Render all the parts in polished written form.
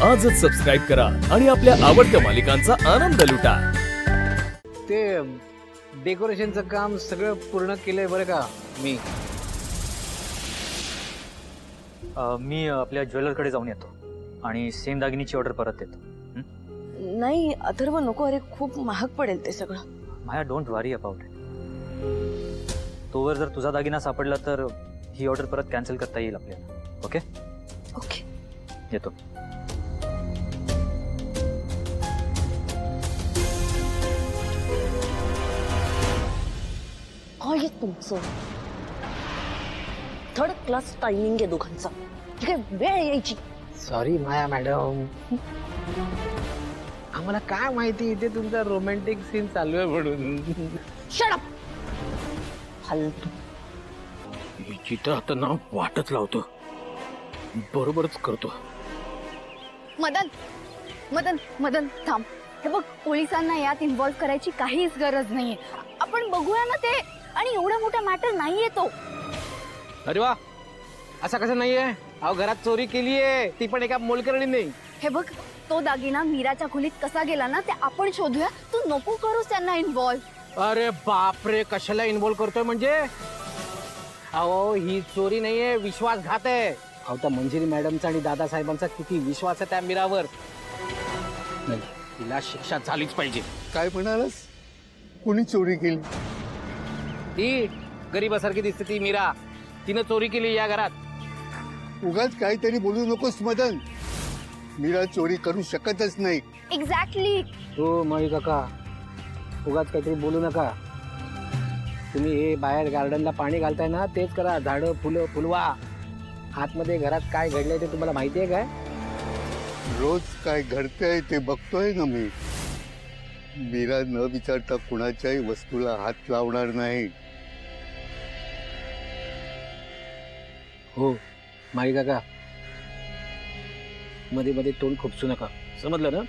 आजच सबस्क्राईब करा आणि आपल्या आवडत्या मालिकांचा आनंद लुटा। ते डेकोरेशनचं काम सगळं पूर्ण केलंय बरं का मी आपल्या ज्वेलरकडे जाऊन येतो आणि सेम दागिनीची ऑर्डर परत देतो। नाही अथर्व नको, अरे खूप महाग पडेल ते सगळं। माया डोंट वरी अबाउट इट। तोवर जर तुझा दागिना सापडला तर ही ऑर्डर परत कॅन्सल करता येईल आपल्याला। ओके ओके येतो। काय तुमचं थर्ड क्लास टायमिंग आहे दोघांचा, ठीक आहे वेळ यायची। सॉरी माया मॅडम, आम्हाला काय माहिती इथे तुमचा रोमॅन्टिक सीन चालू आहे म्हणून। शट अप फालतू। जिथं आता नाव वाटच लावतो, बरोबरच करतो। मदन मदन मदन थांब। हे बघ, पोलिसांना यात इन्व्हॉल्व करायची काहीच गरज नाहीये। आपण बघूया ना ते, आणि एवढा मोठा मॅटर नाहीये तो। अरे वा, असं कसं नाहीये? अहो घरात चोरी केलीये, ती पण एका मोलकरणीने। हे बघ, तो दागिना मीराच्या खोलीत कसा गेला ना ते आपण शोधूया। तू नको करूस त्यांना इन्व्हॉल्व। अरे बापरे, कशाला इन्व्हॉल्व करतोय म्हणजे? अहो ही चोरी नाहीये, विश्वासघात आहे। अहो त्या मंजिरी मॅडमचा आणि दादासाहेबांचा किती विश्वास आहे त्या मीरावर। नाही, तिला शिक्षा झालीच पाहिजे। काय म्हणालास? कोणी चोरी केली? ती गरीबासारखी दिसते ती मीरा, तिनं चोरी केली या घरात। उगाच काहीतरी बोलू नकोस मदन, मीरा चोरी करू शकतच नाही। एक्झॅक्टली। हो माळी काका, उगाच काहीतरी बोलू नका। तुम्ही हे बाहेर गार्डनला पाणी घालताय ना, तेच करा। झाडं फुलं फुलवा। आतमध्ये घरात काय घडलंय ते तुम्हाला माहिती आहे काय? रोज काय घडतंय ते बघतोय ना मी। मीरा न विचारता कुणाच्याही वस्तूला हात लावणार नाही। हो माळी काका, मध्ये मध्ये तोंड खुपसू नका, समजलं ना?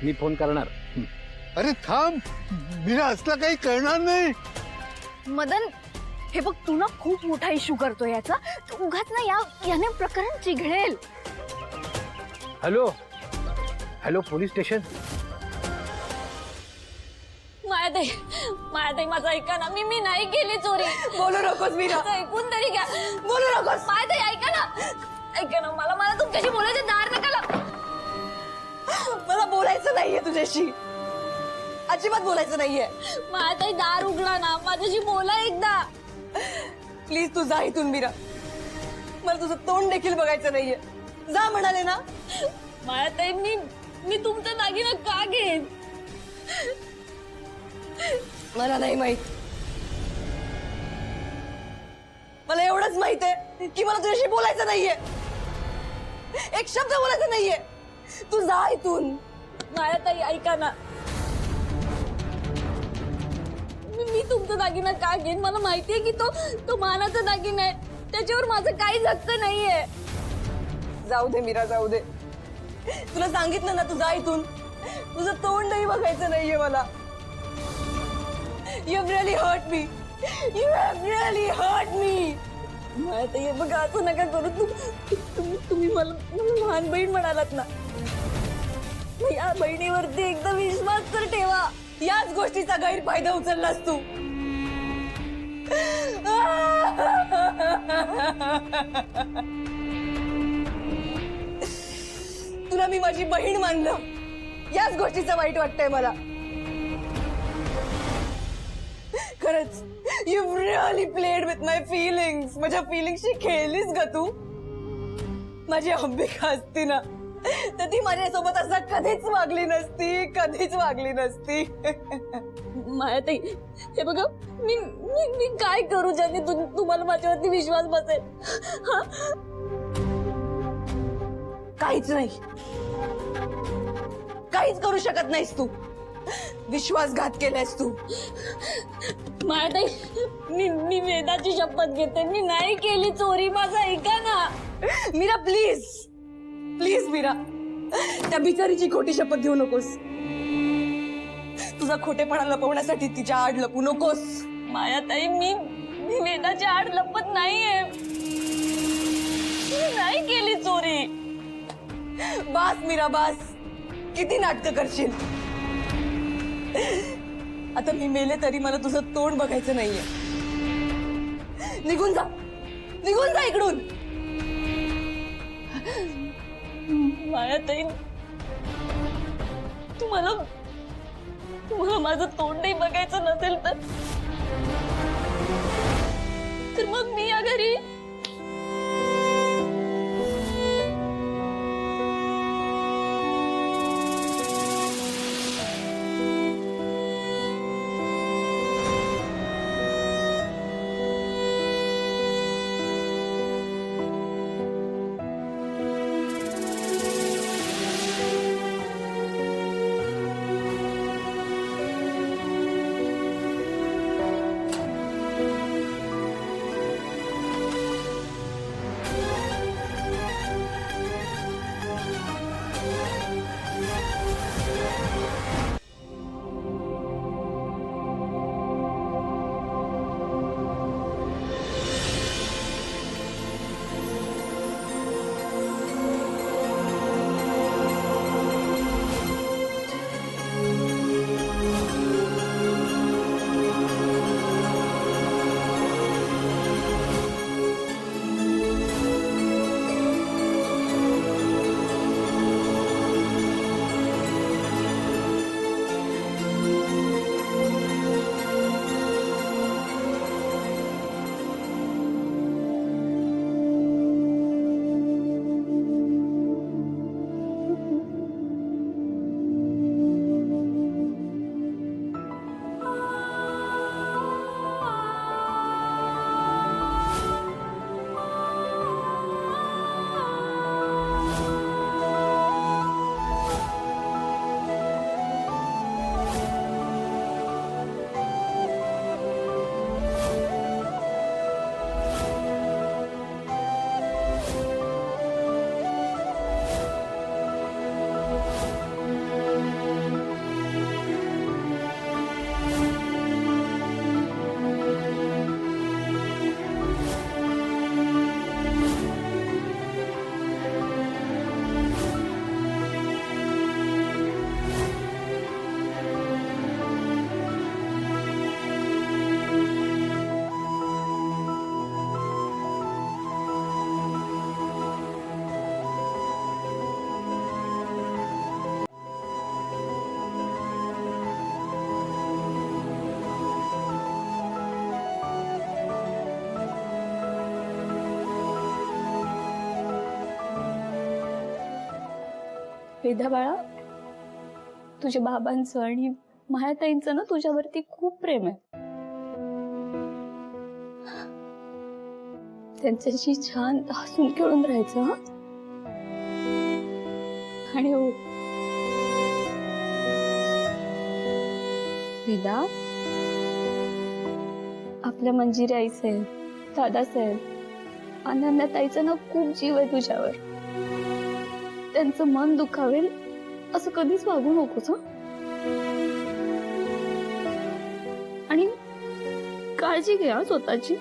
मी फोन करणार। अरे थांब, मीरा असला काही करणार नाही। मदन हे बघ, तू ना खूप मोठा इश्यू करतोय याचा। तू उगाच ना याने प्रकरण चिघळेल। Hello hello, police station. मायाताई माझं ऐका ना, मी नाही केली चोरी। बोलू नकोस मीरा, ऐकून तरी घ्या। बोलू नकोस मायाताई, ऐका ना मला तुमच्याशी बोलायचं दार नका मला बोलायचं नाहीये तुझ्याशी, अजिबात बोलायचं नाहीये। मायाताई दार उघडा ना, माझ्याशी बोला एकदा प्लीज। तू जा इथून मीरा, मला तुझं तोंड देखील बघायचं नाहीये। जा म्हणाले ना। मायाताई मी तुमचा दागिना का घेईन? मला नाही माहित, मला एवढंच माहित आहे की मला तुझ्याशी बोलायचं नाहीये, एक शब्द बोलायचं नाहीये। तू जा इथून। मायाताई ऐका ना, मी तुमचा दागिना का घेईन? मला माहितीये की तो मानाचा दागिना आहे, त्याच्यावर माझं काहीच हक्क नाहीये। जाऊ दे मीरा, जाऊ दे। तुला सांगितलं ना, तू जा इथून। तुझं तोंडही बघायचं नाहीये मला। You have really hurt me. You have really hurt me. मायाताई हे बघा, असं नका करू। तुम्ही मला लहान बहीण म्हणालात ना, या बहिणीवरती एकदा विश्वास तर ठेवा। याच गोष्टीचा गैरफायदा उचललास तू। तुला मी माझी बहीण मानलं, याच गोष्टीचं वाईट वाटतंय मला। खरंच you've really played with my feelings. माझ्या फिलिंग्सशी खेळलीस ग तू। माझी अंबिका असती ना, तर ती माझ्यासोबत असं कधीच वागली नसती, कधीच वागली नसती। मायाताई हे बघा, मी काय करू ज्याने तुम्हाला माझ्यावरती विश्वास बसेल? काहीच नाही, काहीच करू शकत नाहीस तू। विश्वासघात केलायस तू। मायाताई मी वेदाची शपथ घेते, मी नाही केली चोरी। माझं ऐका ना मीरा, प्लीज प्लीज मीरा, त्या बिचारीची खोटी शपथ घेऊ नकोस। तुझा खोटेपणा लपवण्यासाठी तिच्या आड लपू नकोस। मायाताई मी वेदाच्या आड लपत नाहीये, मी नाही केली चोरी। बास मीरा बास, किती नाटकं करशील. आता मी मेले तरी मला तुझं तोंड बघायचं नाहीये. निघून जा, निघून जा इकडून. मायाताई, तुम्हाला माझं तोंडही बघायचं नसेल तर मग मी या घरी वेदा बाळा, तुझ्या बाबांचं आणि मायाताईंचं ना तुझ्यावरती खूप प्रेम आहे. त्यांच्याशी छान हसून खेळून राहायचं. हा, आणि हो वेदा, आपल्या मंजिरी आईसाहेब, दादासाहेब, अनन्याताईचा ना खूप जीव आहे तुझ्यावर. त्यांचं मन दुखावेल असं कधीच वागू नकोस. आणि काळजी घ्या स्वतःची.